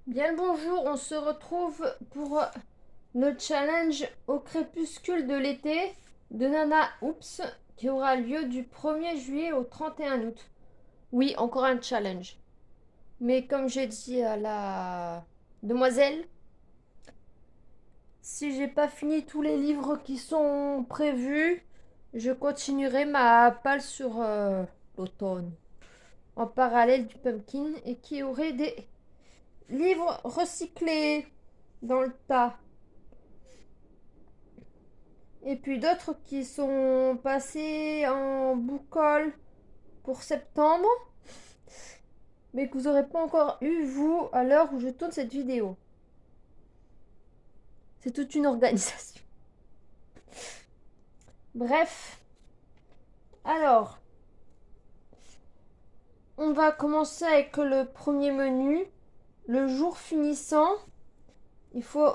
Bien le bonjour, on se retrouve pour le challenge au crépuscule de l'été de Nana Oops qui aura lieu du 1er juillet au 31 août. Oui, encore un challenge. Mais comme j'ai dit à la demoiselle, si j'ai pas fini tous les livres qui sont prévus, je continuerai ma palle sur l'automne en parallèle du pumpkin et qui aurait des livres recyclés dans le tas. Et puis d'autres qui sont passés en boucle pour septembre, mais que vous n'aurez pas encore eu, vous, à l'heure où je tourne cette vidéo. C'est toute une organisation. Bref, alors, on va commencer avec le premier menu. Le jour finissant, il faut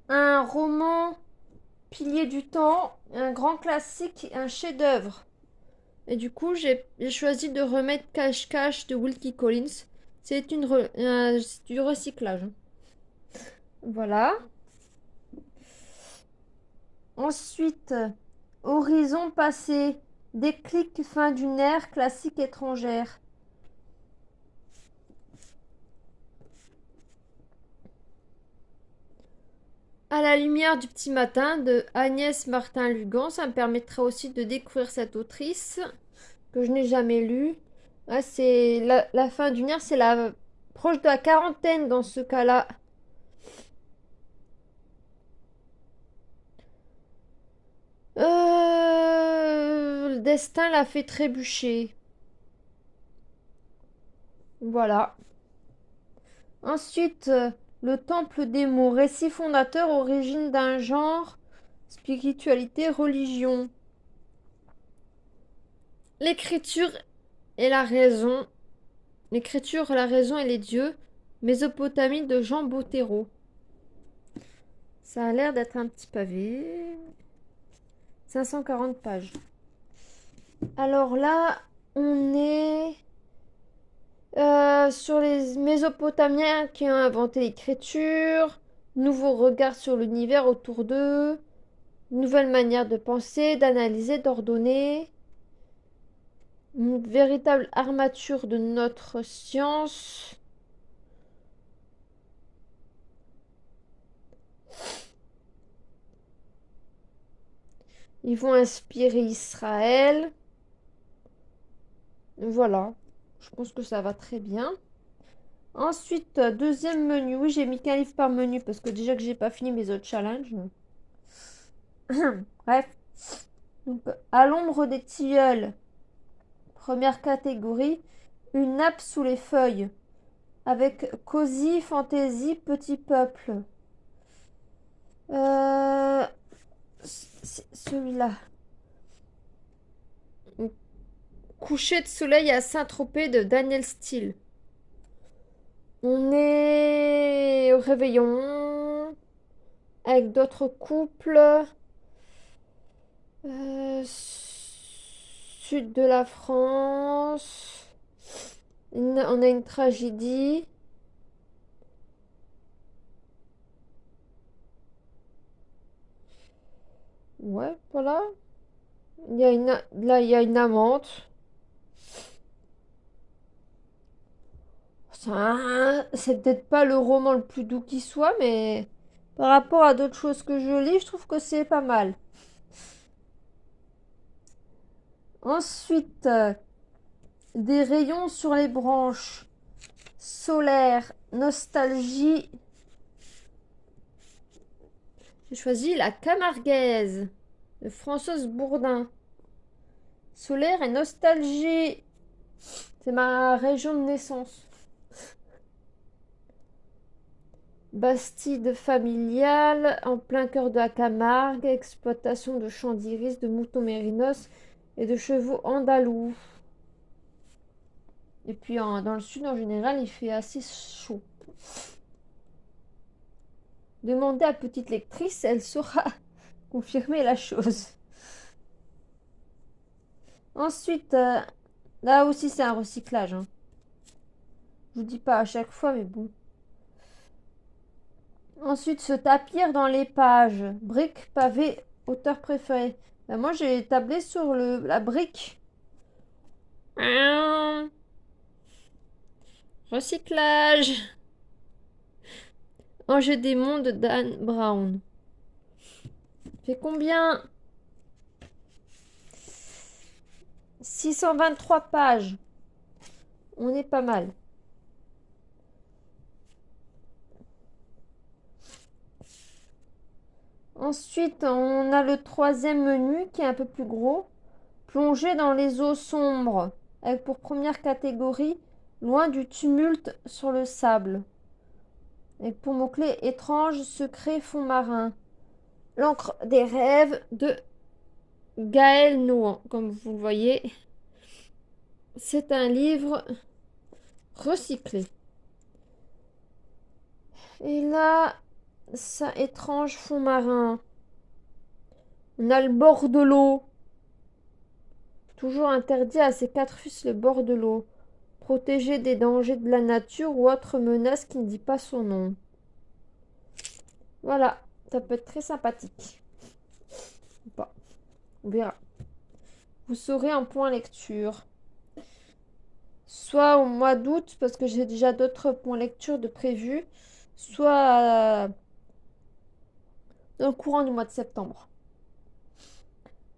un roman pilier du temps, un grand classique, un chef-d'œuvre. Et du coup, j'ai choisi de remettre Cache-Cache de Wilkie Collins. C'est du recyclage. Voilà. Ensuite, Horizon passé. Déclic fin d'une ère classique étrangère. À la lumière du petit matin de Agnès Martin-Lugan. Ça me permettra aussi de découvrir cette autrice que je n'ai jamais lue. Ah, c'est la fin d'une ère, c'est la proche de la quarantaine dans ce cas-là. Le destin l'a fait trébucher. Voilà. Ensuite, le temple des mots, récit fondateur, origine d'un genre, spiritualité, religion. L'écriture et la raison. L'écriture, la raison et les dieux. Mésopotamie de Jean Bottero. Ça a l'air d'être un petit pavé. 540 pages. Alors là, on est sur les Mésopotamiens qui ont inventé l'écriture, nouveau regard sur l'univers autour d'eux, nouvelle manière de penser, d'analyser, d'ordonner, une véritable armature de notre science. Ils vont inspirer Israël. Voilà, je pense que ça va très bien. Ensuite, deuxième menu. Oui, j'ai mis qu'un livre par menu parce que déjà que j'ai pas fini mes autres challenges. Bref. Donc, à l'ombre des tilleuls. Première catégorie. Une nappe sous les feuilles. Avec Cosy, Fantasy, Petit Peuple. Celui-là. Coucher de soleil à Saint-Tropez de Daniel Steele. On est au réveillon avec d'autres couples. Sud de la France. On a une tragédie. Ouais, voilà. Là, il y a une amante. C'est peut-être pas le roman le plus doux qui soit, mais par rapport à d'autres choses que je lis, je trouve que c'est pas mal. Ensuite, des rayons sur les branches. Solaire, nostalgie. J'ai choisi La Camarguaise de Françoise Bourdin. Solaire et nostalgie. C'est ma région de naissance. Bastide familiale, en plein cœur de la Camargue, exploitation de champs d'iris, de moutons mérinos et de chevaux andalous. Et puis dans le sud, en général, il fait assez chaud. Demandez à petite lectrice, elle saura confirmer la chose. Ensuite, là aussi c'est un recyclage. Hein. Je vous dis pas à chaque fois, mais bon. Ensuite, se tapir dans les pages. Brique, pavé, auteur préféré. Ben, moi, j'ai tablé sur la brique. Recyclage. Enjeu des mondes d'Anne Brown. Fait combien? 623 pages. On est pas mal. Ensuite, on a le troisième menu qui est un peu plus gros. Plonger dans les eaux sombres, avec pour première catégorie, loin du tumulte sur le sable. Et pour mot-clé, étrange, secret, fond marin. L'encre des rêves de Gaël Nohan, comme vous le voyez. C'est un livre recyclé. Et là, ça, étrange fond marin. On a le bord de l'eau. Toujours interdit à ces quatre fils le bord de l'eau. Protégé des dangers de la nature ou autre menace qui ne dit pas son nom. Voilà, ça peut être très sympathique. Ou pas. On verra. Vous saurez en point lecture. Soit au mois d'août, parce que j'ai déjà d'autres points lecture de prévus, soit dans le courant du mois de septembre.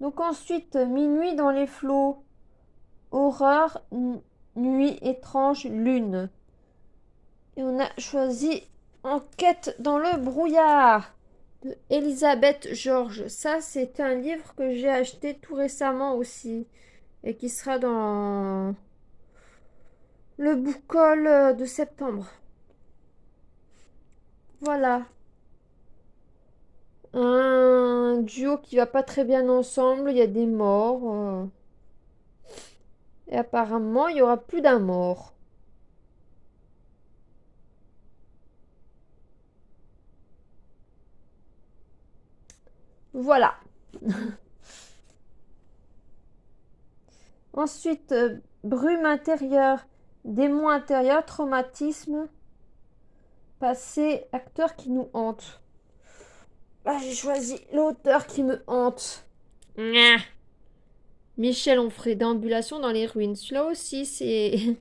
Donc ensuite, Minuit dans les flots. Horreur, nuit étrange, lune. Et on a choisi Enquête dans le brouillard de Elisabeth Georges. Ça, c'est un livre que j'ai acheté tout récemment aussi et qui sera dans le book haul de septembre. Voilà. Un duo qui va pas très bien ensemble. Il y a des morts. Et apparemment, il y aura plus d'un mort. Voilà. Ensuite, brume intérieure, démon intérieur, traumatisme, passé, acteur qui nous hante. Là, j'ai choisi l'auteur qui me hante. Nya. Michel Onfray, déambulation dans les ruines. Celui-là aussi, c'est une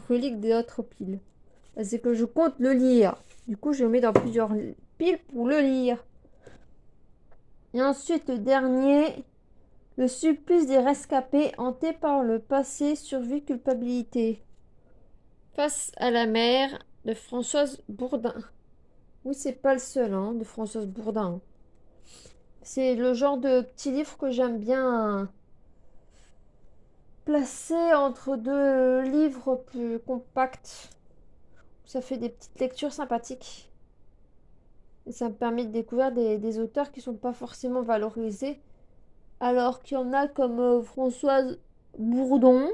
relique des autres piles. C'est que je compte le lire. Du coup, je le mets dans plusieurs piles pour le lire. Et ensuite, le dernier, le supplice des rescapés hantés par le passé, survie, culpabilité. Face à la mer de Françoise Bourdin. Oui, c'est pas le seul, hein, de Françoise Bourdin. C'est le genre de petit livre que j'aime bien placer entre deux livres plus compacts. Ça fait des petites lectures sympathiques. Et ça me permet de découvrir des auteurs qui sont pas forcément valorisés. Alors qu'il y en a comme Françoise Bourdon,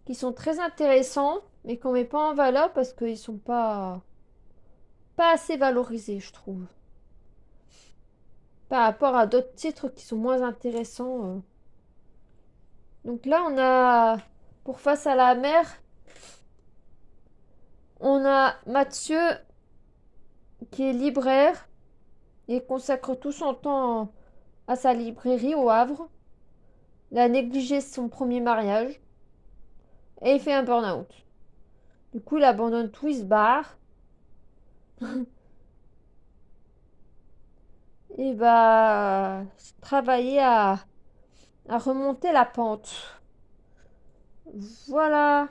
qui sont très intéressants, mais qu'on met pas en valeur parce qu'ils sont pas assez valorisés, je trouve. Par rapport à d'autres titres qui sont moins intéressants. Donc là, on a, pour Face à la mer, on a Mathieu qui est libraire et consacre tout son temps à sa librairie au Havre. Il a négligé son premier mariage et il fait un burn-out. Du coup, il abandonne tout, il se barre. Et va travailler à remonter la pente. Voilà.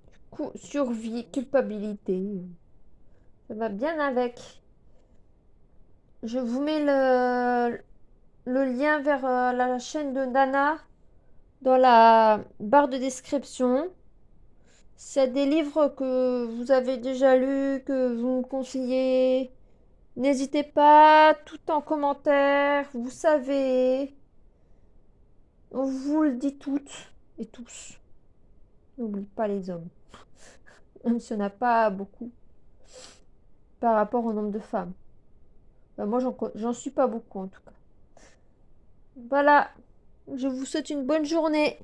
Du coup, survie, culpabilité. Ça va bien avec. Je vous mets le lien vers la chaîne de Dana dans la barre de description. S'il y a des livres que vous avez déjà lus, que vous me conseillez, n'hésitez pas, tout en commentaire, vous savez. On vous le dit toutes et tous. N'oublie pas les hommes. Même s'il n'y en a pas beaucoup par rapport au nombre de femmes. Bah, moi, j'en suis pas beaucoup en tout cas. Voilà. Je vous souhaite une bonne journée.